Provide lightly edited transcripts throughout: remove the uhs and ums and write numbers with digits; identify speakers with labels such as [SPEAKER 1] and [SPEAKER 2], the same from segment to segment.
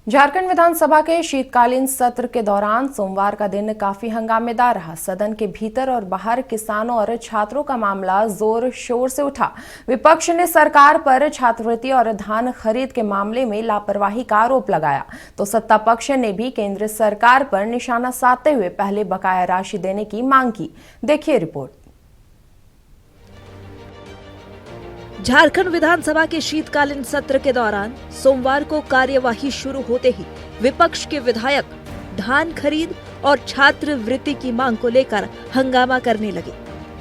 [SPEAKER 1] झारखंड विधानसभा के शीतकालीन सत्र के दौरान सोमवार का दिन काफी हंगामेदार रहा। सदन के भीतर और बाहर किसानों और छात्रों का मामला जोर शोर से उठा। विपक्ष ने सरकार पर छात्रवृत्ति और धान खरीद के मामले में लापरवाही का आरोप लगाया, तो सत्ता पक्ष ने भी केंद्र सरकार पर निशाना साधते हुए पहले बकाया राशि देने की मांग की। देखिए रिपोर्ट।
[SPEAKER 2] झारखंड विधानसभा के शीतकालीन सत्र के दौरान सोमवार को कार्यवाही शुरू होते ही विपक्ष के विधायक धान खरीद और छात्रवृत्ति की मांग को लेकर हंगामा करने लगे।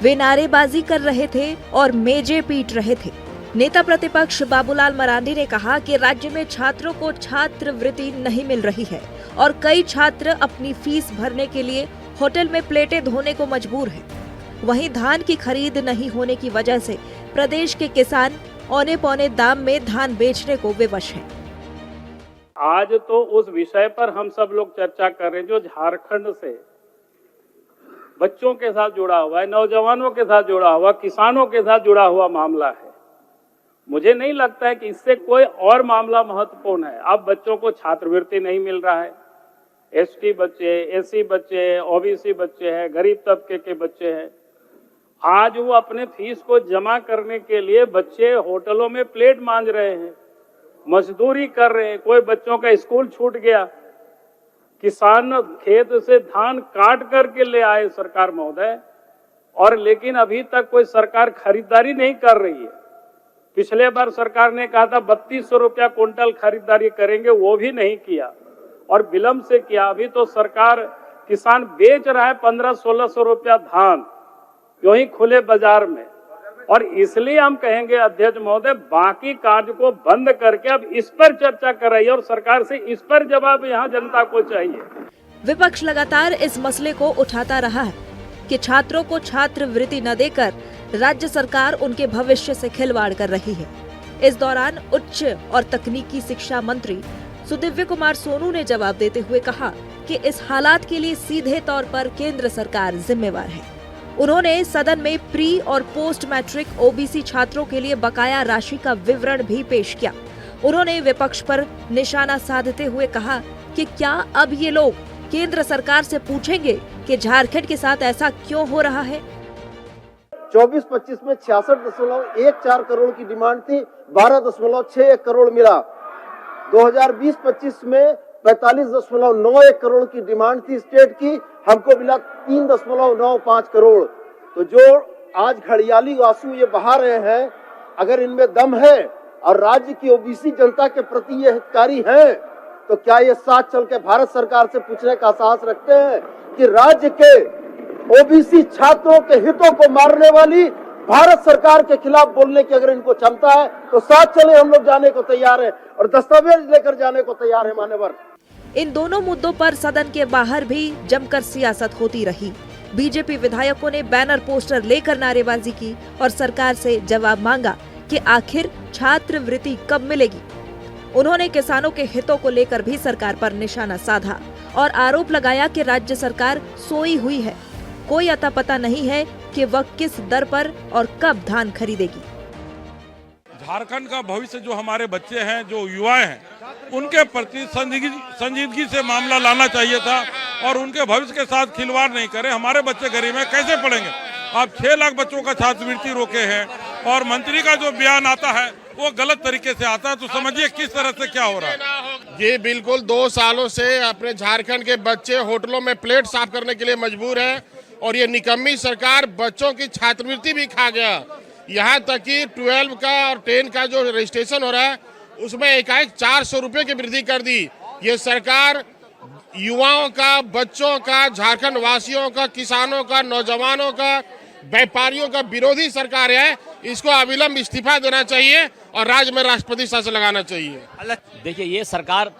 [SPEAKER 2] वे नारेबाजी कर रहे थे और मेजें पीट रहे थे। नेता प्रतिपक्ष बाबूलाल मरांडी ने कहा कि राज्य में छात्रों को छात्रवृत्ति नहीं मिल रही है और कई छात्र अपनी फीस भरने के लिए होटल में प्लेटें धोने को मजबूर हैं। वहीं धान की खरीद नहीं होने की वजह से प्रदेश के किसान औने पौने दाम में धान बेचने को विवश हैं।
[SPEAKER 3] आज तो उस विषय पर हम सब लोग चर्चा कर रहे हैं जो झारखंड से बच्चों के साथ जुड़ा हुआ है, नौजवानों के साथ जुड़ा हुआ, किसानों के साथ जुड़ा हुआ मामला है। मुझे नहीं लगता है कि इससे कोई और मामला महत्वपूर्ण है। अब बच्चों को छात्रवृत्ति नहीं मिल रहा है, एसटी बच्चे, एससी बच्चे, ओबीसी बच्चे हैं, गरीब तबके के बच्चे हैं। आज वो अपने फीस को जमा करने के लिए बच्चे होटलों में प्लेट मांज रहे हैं, मजदूरी कर रहे हैं। कोई बच्चों का स्कूल छूट गया, किसान खेत से धान काट करके ले आए सरकार महोदय, और लेकिन अभी तक कोई सरकार खरीदारी नहीं कर रही है। पिछले बार सरकार ने कहा था 3200 रुपया क्विंटल खरीदारी करेंगे, वो भी नहीं किया और विलंब से किया। अभी तो सरकार किसान बेच रहा है 1500-1600 रुपया धान यूं ही खुले बाजार में। और इसलिए हम कहेंगे अध्यक्ष महोदय, बाकी कार्य को बंद करके अब इस पर चर्चा कराइए और सरकार से इस पर जवाब यहाँ जनता को चाहिए।
[SPEAKER 2] विपक्ष लगातार इस मसले को उठाता रहा है कि छात्रों को छात्रवृत्ति न देकर राज्य सरकार उनके भविष्य से खिलवाड़ कर रही है। इस दौरान उच्च और तकनीकी शिक्षा मंत्री सुदिव्य कुमार सोनू ने जवाब देते हुए कहा कि इस हालात के लिए सीधे तौर पर केंद्र सरकार जिम्मेवार है। उन्होंने सदन में प्री और पोस्ट मैट्रिक ओबीसी छात्रों के लिए बकाया राशि का विवरण भी पेश किया। उन्होंने विपक्ष पर निशाना साधते हुए कहा कि क्या अब ये लोग केंद्र सरकार से पूछेंगे कि झारखंड के साथ ऐसा क्यों हो रहा है।
[SPEAKER 4] 24-25 में 66.14 करोड़ की डिमांड थी, 12.61 करोड़ मिला। 2020-25 में 45.91 करोड़ की डिमांड थी स्टेट की, हमको मिला 3.95 करोड़। तो जो आज घड़ियाली आंसू ये बहा रहे हैं, अगर इनमें दम है और राज्य की ओबीसी जनता के प्रति ये हितकारी हैं, तो क्या ये साथ चल के भारत सरकार से पूछने का साहस रखते हैं कि राज्य के ओबीसी छात्रों के हितों को मारने वाली भारत सरकार के खिलाफ बोलने की अगर इनको क्षमता है तो साथ चले, हम लोग जाने को तैयार हैं और दस्तावेज लेकर जाने को तैयार है मान्यवर।
[SPEAKER 2] इन दोनों मुद्दों पर सदन के बाहर भी जमकर सियासत होती रही। बीजेपी विधायकों ने बैनर पोस्टर लेकर नारेबाजी की और सरकार से जवाब मांगा कि आखिर छात्रवृत्ति कब मिलेगी। उन्होंने किसानों के हितों को लेकर भी सरकार पर निशाना साधा और आरोप लगाया कि राज्य सरकार सोई हुई है, कोई अता पता नहीं है कि वह किस दर पर और कब धान खरीदेगी।
[SPEAKER 5] झारखंड का भविष्य जो हमारे बच्चे हैं, जो युवा हैं, उनके प्रति संजीदगी से मामला लाना चाहिए था और उनके भविष्य के साथ खिलवाड़ नहीं करे। हमारे बच्चे गरीब हैं, कैसे पढ़ेंगे। आप 6 लाख बच्चों का छात्रवृत्ति रोके हैं और मंत्री का जो बयान आता है वो गलत तरीके से आता है, तो समझिए किस तरह से क्या हो रहा है।
[SPEAKER 6] ये बिल्कुल 2 सालों से अपने झारखंड के बच्चे होटलों में प्लेट साफ करने के लिए मजबूर है और ये निकम्मी सरकार बच्चों की छात्रवृत्ति भी खा गया। यहाँ तक कि 12 का और 10 का जो रजिस्ट्रेशन हो रहा है उसमें एकाएक 400 रुपये की वृद्धि कर दी। ये सरकार युवाओं का, बच्चों का, झारखंड वासियों का, किसानों का, नौजवानों का, व्यापारियों का विरोधी सरकार है। इसको अविलंब इस्तीफा देना चाहिए और राज्य में राष्ट्रपति शासन लगाना चाहिए।
[SPEAKER 7] देखिए, ये सरकार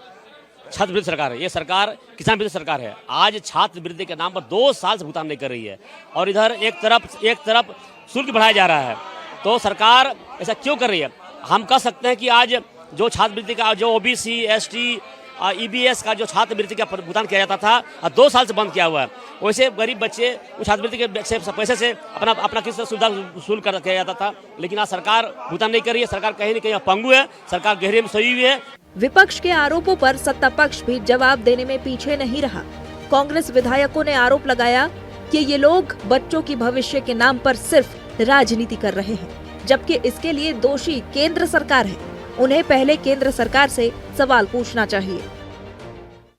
[SPEAKER 7] छात्रवृत्ति सरकार है, ये सरकार किसान विरोधी सरकार है। आज छात्रवृत्ति के नाम पर 2 साल से भुगतान नहीं कर रही है और इधर एक तरफ शुल्क बढ़ाया जा रहा है। तो सरकार ऐसा क्यों कर रही है। हम कह सकते हैं कि आज जो छात्रवृत्ति का जो ओबीसी, एसटी EBS का जो छात्रवृत्ति का भुगतान किया जाता था 2 साल से बंद किया हुआ है। वैसे गरीब बच्चे उस छात्रवृत्ति के पैसे से अपना किसी सुविधा वसूल कर किया जाता था, लेकिन आज सरकार भुगतान नहीं कर रही है। सरकार कहीं न कहीं पंगु है, सरकार गहरे में सोई हुई है।
[SPEAKER 2] विपक्ष के आरोपों पर सत्ता पक्ष भी जवाब देने में पीछे नहीं रहा। कांग्रेस विधायकों ने आरोप लगाया कि ये लोग बच्चों की भविष्य के नाम पर सिर्फ राजनीति कर रहे हैं, जबकि इसके लिए दोषी केंद्र सरकार है। उन्हें पहले केंद्र सरकार से सवाल पूछना चाहिए।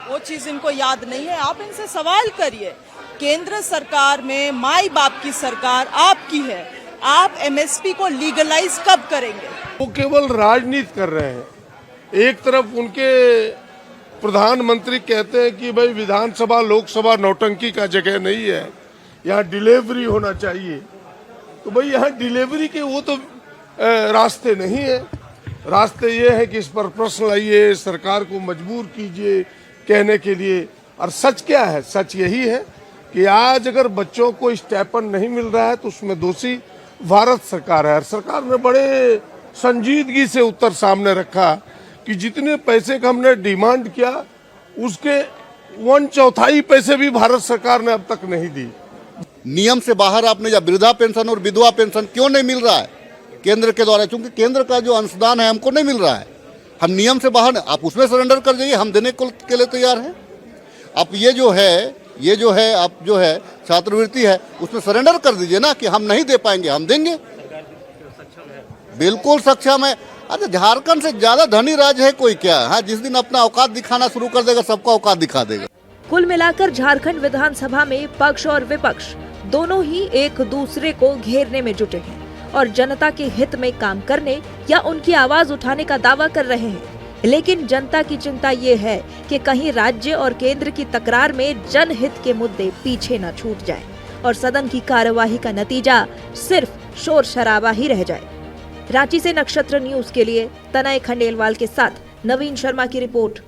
[SPEAKER 8] वो चीज इनको याद नहीं है। आप इनसे सवाल करिए। केंद्र सरकार में माई बाप की सरकार आपकी है। आप MSP को लीगलाइज कब करेंगे?
[SPEAKER 6] वो केवल राजनीति कर रहे हैं। एक तरफ उनके प्रधानमंत्री कहते हैं कि भाई विधानसभा लोकसभा नौटंकी का जगह नहीं है, यहाँ डिलीवरी होना चाहिए। तो भाई यहाँ डिलीवरी के वो तो रास्ते नहीं है। रास्ते ये है कि इस पर प्रश्न लाइए, सरकार को मजबूर कीजिए कहने के लिए। और सच क्या है? सच यही है कि आज अगर बच्चों को स्टाइपेंड नहीं मिल रहा है तो उसमें दोषी भारत सरकार है। सरकार ने बड़े संजीदगी से उत्तर सामने रखा कि जितने पैसे का हमने डिमांड किया उसके 1/4 पैसे भी भारत सरकार ने अब तक नहीं दी।
[SPEAKER 9] नियम से बाहर आपने या वृद्धा पेंशन और विधवा पेंशन क्यों नहीं मिल रहा है केंद्र के द्वारा? क्योंकि केंद्र का जो अंशदान है हमको नहीं मिल रहा है। हम नियम से बाहर, आप उसमें सरेंडर कर जाइए, हम देने के लिए तैयार हैं। आप ये जो है आप जो है छात्रवृत्ति है उसमें सरेंडर कर दीजिए ना कि हम नहीं दे पाएंगे, हम देंगे। बिल्कुल सक्षम है। अरे झारखंड से ज्यादा धनी राज्य है कोई क्या? हाँ, जिस दिन अपना औकात दिखाना शुरू कर देगा सबका औकात दिखा देगा।
[SPEAKER 2] कुल मिलाकर झारखंड विधानसभा में पक्ष और विपक्ष दोनों ही एक दूसरे को घेरने में जुटे हैं और जनता के हित में काम करने या उनकी आवाज उठाने का दावा कर रहे हैं। लेकिन जनता की चिंता ये है कि कहीं राज्य और केंद्र की तकरार में जनहित के मुद्दे पीछे न छूट जाएं और सदन की कार्यवाही का नतीजा सिर्फ शोर शराबा ही रह जाए। रांची से नक्षत्र न्यूज के लिए तनय खंडेलवाल के साथ नवीन शर्मा की रिपोर्ट।